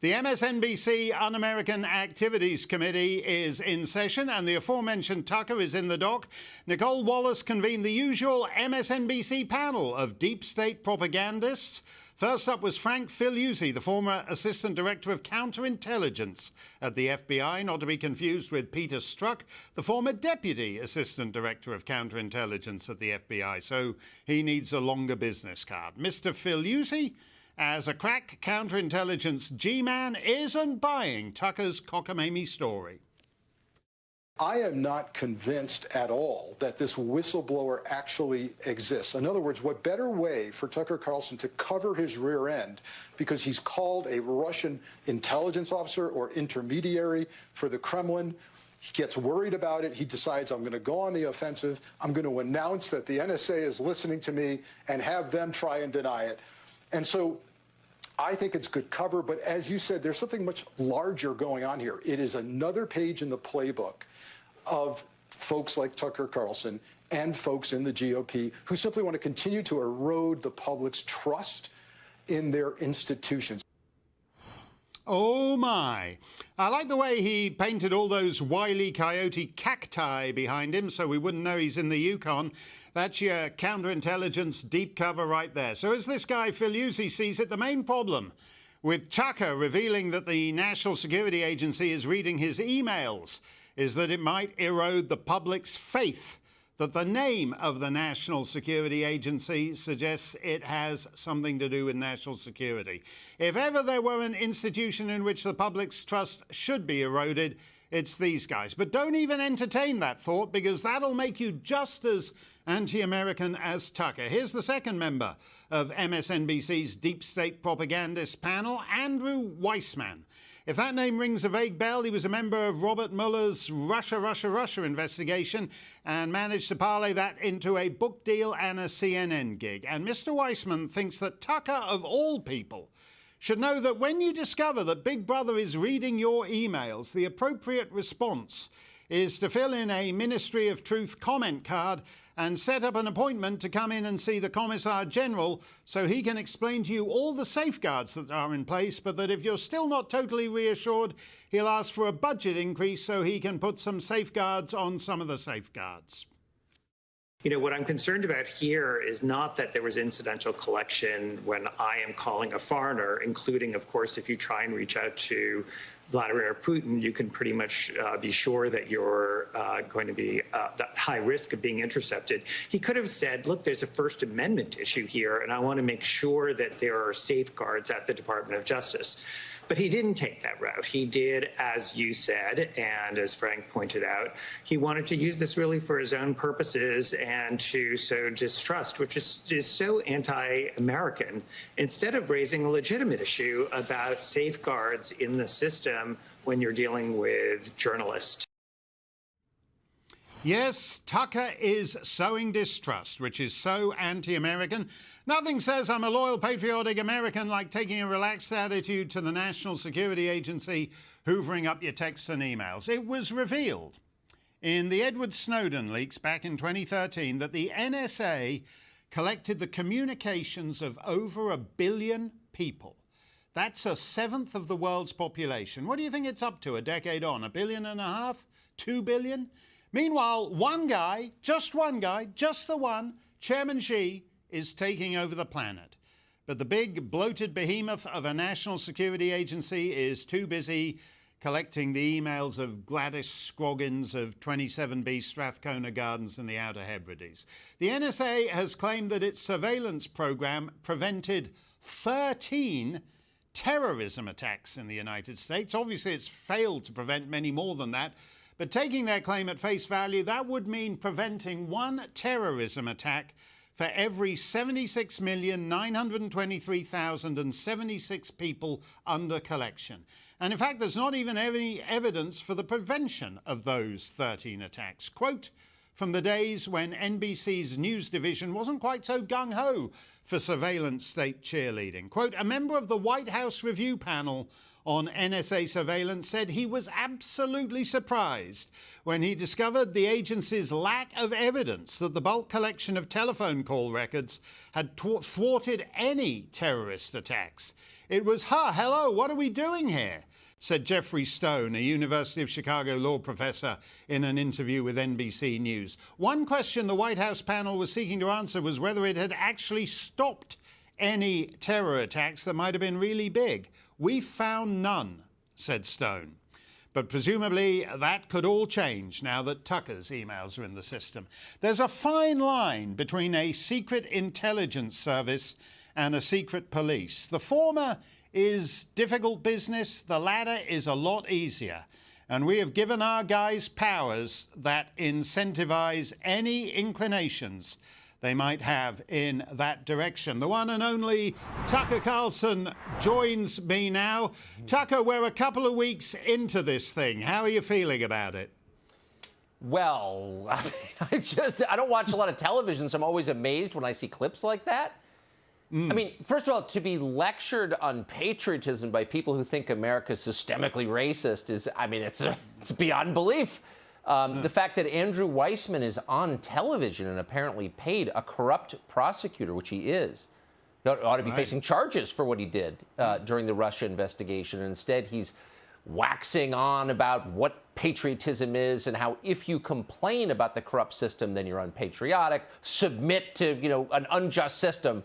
The MSNBC Un-American Activities Committee is in session, and the aforementioned Tucker is in the dock. Nicole Wallace convened the usual MSNBC panel of deep state propagandists. First up was Frank Figliuzzi, the former Assistant Director of Counterintelligence at the FBI, not to be confused with Peter Strzok, the former Deputy Assistant Director of Counterintelligence at the FBI, so he needs a longer business card. Mr. Figliuzzi, as a crack counterintelligence G-man, isn't buying Tucker's cockamamie story. I am not convinced at all that this whistleblower actually exists. In other words, what better way for Tucker Carlson to cover his rear end because he's called a Russian intelligence officer or intermediary for the Kremlin. He gets worried about it. He decides, I'm going to go on the offensive. I'm going to announce that the NSA is listening to me and have them try and deny it. And so I think it's good cover. But as you said, there's something much larger going on here. It is another page in the playbook of folks like Tucker Carlson and folks in the GOP who simply want to continue to erode the public's trust in their institutions. Oh, my. I like the way he painted all those Wile E. Coyote cacti behind him so we wouldn't know he's in the Yukon. That's your counterintelligence deep cover right there. So as this guy Figliuzzi sees it, the main problem with Tucker revealing that the National Security Agency is reading his emails is that it might erode the public's faith that the name of the National Security Agency suggests it has something to do with national security. If ever there were an institution in which the public's trust should be eroded, it's these guys. But don't even entertain that thought, because that'll make you just as anti-American as Tucker. Here's the second member of MSNBC's deep state propagandist panel, Andrew Weissmann. If that name rings a vague bell, he was a member of Robert Mueller's Russia investigation and managed to parlay that into a book deal and a CNN gig. And Mr. Weissmann thinks that Tucker, of all people, should know that when you discover that Big Brother is reading your emails, the appropriate response is to fill in a Ministry of Truth comment card and set up an appointment to come in and see the Commissar General so he can explain to you all the safeguards that are in place, but that if you're still not totally reassured, he'll ask for a budget increase so he can put some safeguards on some of the safeguards. You know, what I'm concerned about here is not that there was incidental collection when I am calling a foreigner, including, of course, if you try and reach out to Vladimir Putin, you can pretty much be sure that you're going to be at high risk of being intercepted. He could have said, look, there's a First Amendment issue here, and I want to make sure that there are safeguards at the Department of Justice. But he didn't take that route. He did, as you said, and as Frank pointed out, he wanted to use this really for his own purposes and to sow distrust, which is so anti-American, instead of raising a legitimate issue about safeguards in the system when you're dealing with journalists. Yes, Tucker is sowing distrust, which is so anti-American. Nothing says I'm a loyal, patriotic American like taking a relaxed attitude to the National Security Agency hoovering up your texts and emails. It was revealed in the Edward Snowden leaks back in 2013 that the NSA collected the communications of over 1 billion people. That's a seventh of the world's population. What do you think it's up to a decade on? 1.5 billion? 2 billion? Meanwhile, one guy, just the one, Chairman Xi, is taking over the planet. But the big, bloated behemoth of a national security agency is too busy collecting the emails of Gladys Scroggins of 27B Strathcona Gardens in the Outer Hebrides. The NSA has claimed that its surveillance program prevented 13 terrorism attacks in the United States. Obviously, it's failed to prevent many more than that. But taking their claim at face value, that would mean preventing one terrorism attack for every 76,923,076 people under collection. And in fact, there's not even any evidence for the prevention of those 13 attacks. Quote from the days when NBC's news division wasn't quite so gung-ho for surveillance state cheerleading. Quote, a member of the White House review panel on NSA surveillance said he was absolutely surprised when he discovered the agency's lack of evidence that the bulk collection of telephone call records had thwarted any terrorist attacks. It was, hello, what are we doing here? Said Jeffrey Stone, a University of Chicago law professor, in an interview with NBC News. One question the White House panel was seeking to answer was whether it had actually stopped any terror attacks that might have been really big. We found none, said Stone. But presumably that could all change now that Tucker's emails are in the system. There's a fine line between a secret intelligence service and a secret police. The former is difficult business, the latter is a lot easier. And we have given our guys powers that incentivize any inclinations they might have in that direction. The one and only Tucker Carlson joins me now. Tucker, we're a couple of weeks into this thing. How are you feeling about it? Well, I don't watch a lot of television, so I'm always amazed when I see clips like that. I mean, first of all, to be lectured on patriotism by people who think America's systemically racist is, I mean, it's beyond belief. The fact that Andrew Weissman is on television and apparently paid a corrupt prosecutor, which he is, ought to be facing charges for what he did during the Russia investigation. And instead, he's waxing on about what patriotism is and how if you complain about the corrupt system, then you're unpatriotic. Submit to, an unjust system,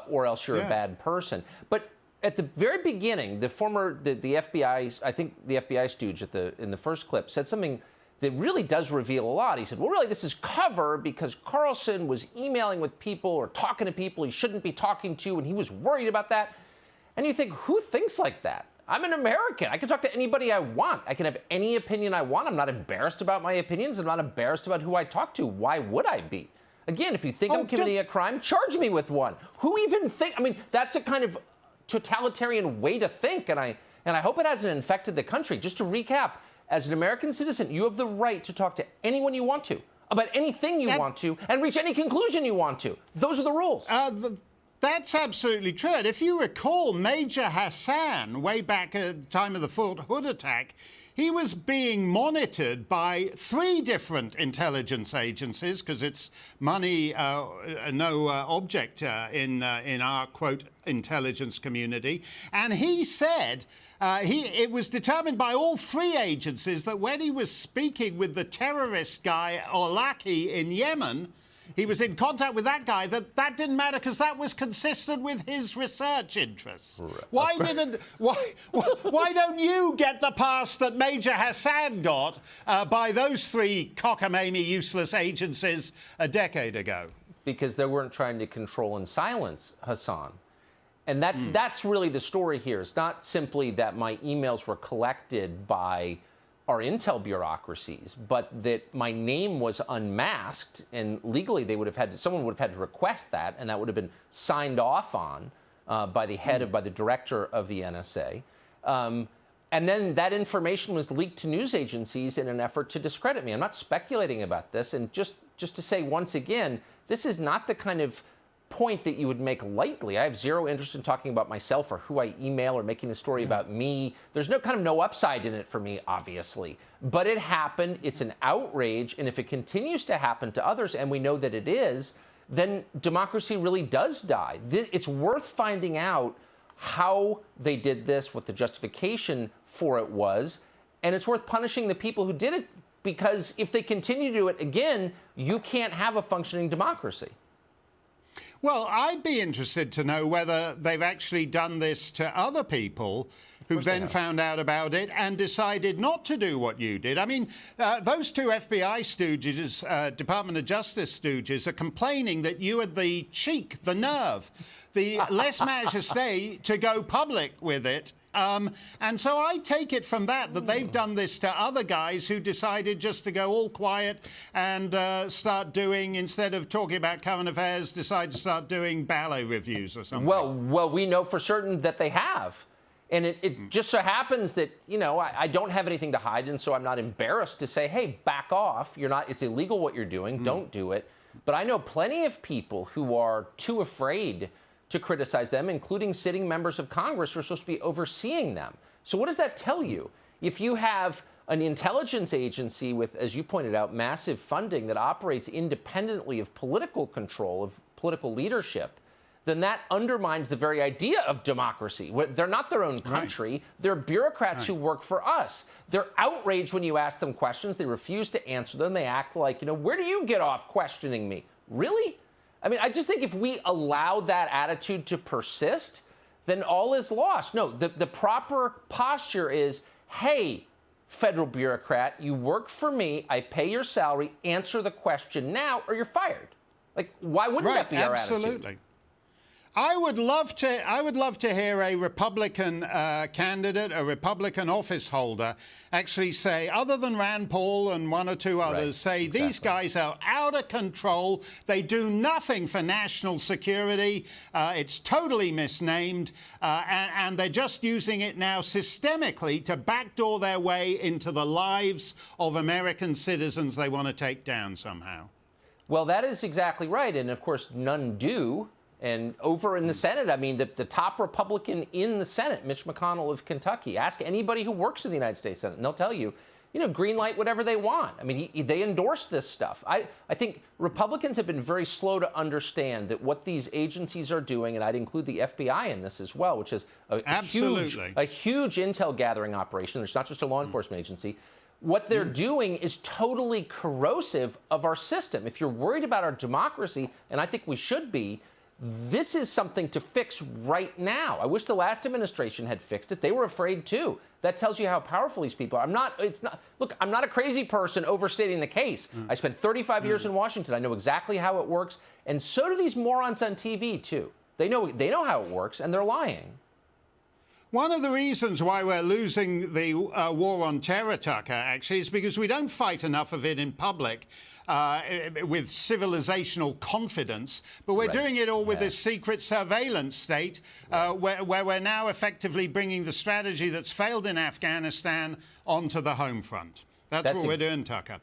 or else you're a bad person. But at the very beginning, the FBI, I think the FBI stooge in the first clip said something that really does reveal a lot. He said, well, really, this is cover because Carlson was emailing with people or talking to people he shouldn't be talking to, and he was worried about that. And you think, who thinks like that? I'm an American. I can talk to anybody I want. I can have any opinion I want. I'm not embarrassed about my opinions. I'm not embarrassed about who I talk to. Why would I be? Again, if you think I'm committing a crime, charge me with one. Who even think? I mean, that's a kind of totalitarian way to think, and I hope it hasn't infected the country. Just to recap, as an American citizen, you have the right to talk to anyone you want to, about anything you want to, and reach any conclusion you want to. Those are the rules. That's absolutely true. And if you recall, Major Hassan, way back at the time of the Fort Hood attack, he was being monitored by 3 different intelligence agencies because it's money, no object in our, quote, intelligence community. And he said it was determined by all 3 agencies that when he was speaking with the terrorist guy, Olaki, in Yemen, he was in contact with that guy, that didn't matter because that was consistent with his research interests. Why don't you get the pass that Major Hassan got by those 3 cockamamie useless agencies a decade ago? Because they weren't trying to control and silence Hassan. And that's really the story here. It's not simply that my emails were collected by our intel bureaucracies, but that my name was unmasked, and legally someone would have had to request that, and that would have been signed off on by the director of the NSA. And then that information was leaked to news agencies in an effort to discredit me. I'm not speculating about this, and just to say once again, this is not the kind of point that you would make lightly. I have zero interest in talking about myself or who I email or making a story about me. There's no upside in it for me, obviously. But it happened. It's an outrage. And if it continues to happen to others, and we know that it is, then democracy really does die. It's worth finding out how they did this, what the justification for it was, and it's worth punishing the people who did it, because if they continue to do it again, you can't have a functioning democracy. Well, I'd be interested to know whether they've actually done this to other people who've then found out about it and decided not to do what you did. I mean, those 2 FBI stooges, Department of Justice stooges, are complaining that you had the cheek, the nerve, the lèse-majesté to go public with it. And so I take it from that they've done this to other guys who decided just to go all quiet and start doing, instead of talking about current affairs, decide to start doing ballet reviews or something. Well, we know for certain that they have. And it just so happens that, I don't have anything to hide, and so I'm not embarrassed to say, hey, back off. It's illegal what you're doing. Don't do it. But I know plenty of people who are too afraid to criticize them, including sitting members of Congress who are supposed to be overseeing them. So what does that tell you? If you have an intelligence agency with, as you pointed out, massive funding that operates independently of political control, of political leadership, then that undermines the very idea of democracy. They're not their own country. Right. They're bureaucrats who work for us. They're outraged when you ask them questions. They refuse to answer them. They act like, where do you get off questioning me? Really? I mean, I just think if we allow that attitude to persist, then all is lost. No, the proper posture is, hey, federal bureaucrat, you work for me, I pay your salary, answer the question now or you're fired. Like, why wouldn't that be our attitude? Absolutely. I would love to hear a Republican candidate, a Republican office holder, actually say, other than Rand Paul and one or two others, say these guys are out of control. They do nothing for national security. It's totally misnamed, and they're just using it now systemically to backdoor their way into the lives of American citizens they want to take down somehow. Well, that is exactly right, and of course, none do. And over in the Senate, I mean, the top Republican in the Senate, Mitch McConnell of Kentucky, ask anybody who works in the United States Senate, and they'll tell you, green light whatever they want. I mean, they endorse this stuff. I think Republicans have been very slow to understand that what these agencies are doing, and I'd include the FBI in this as well, which is a huge intel gathering operation. There's not just a law enforcement agency. What they're doing is totally corrosive of our system. If you're worried about our democracy, and I think we should be, this is something to fix right now. I wish the last administration had fixed it. They were afraid too. That tells you how powerful these people are. Look, I'm not a crazy person overstating the case. I spent 35 years in Washington. I know exactly how it works. And so do these morons on TV too. They know how it works, and they're lying. One of the reasons why we're losing the war on terror, Tucker, actually, is because we don't fight enough of it in public with civilizational confidence, but we're doing it all with this secret surveillance state where we're now effectively bringing the strategy that's failed in Afghanistan onto the home front. That's what we're doing, Tucker.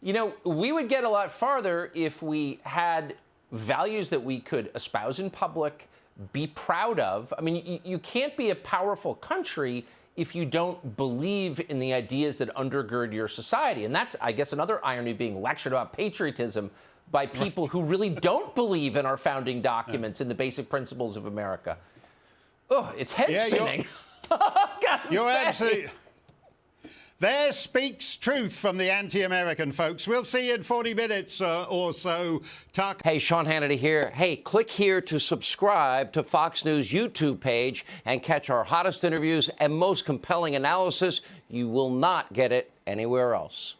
We would get a lot farther if we had values that we could espouse in public, be proud of. I mean, you can't be a powerful country if you don't believe in the ideas that undergird your society. And that's, I guess, another irony, being lectured about patriotism by people who really don't believe in our founding documents and the basic principles of America. Oh, it's head spinning. You're absolutely... There speaks truth from the anti-American folks. We'll see you in 40 minutes or so, Tuck. Hey, Sean Hannity here. Hey, click here to subscribe to Fox News YouTube page and catch our hottest interviews and most compelling analysis. You will not get it anywhere else.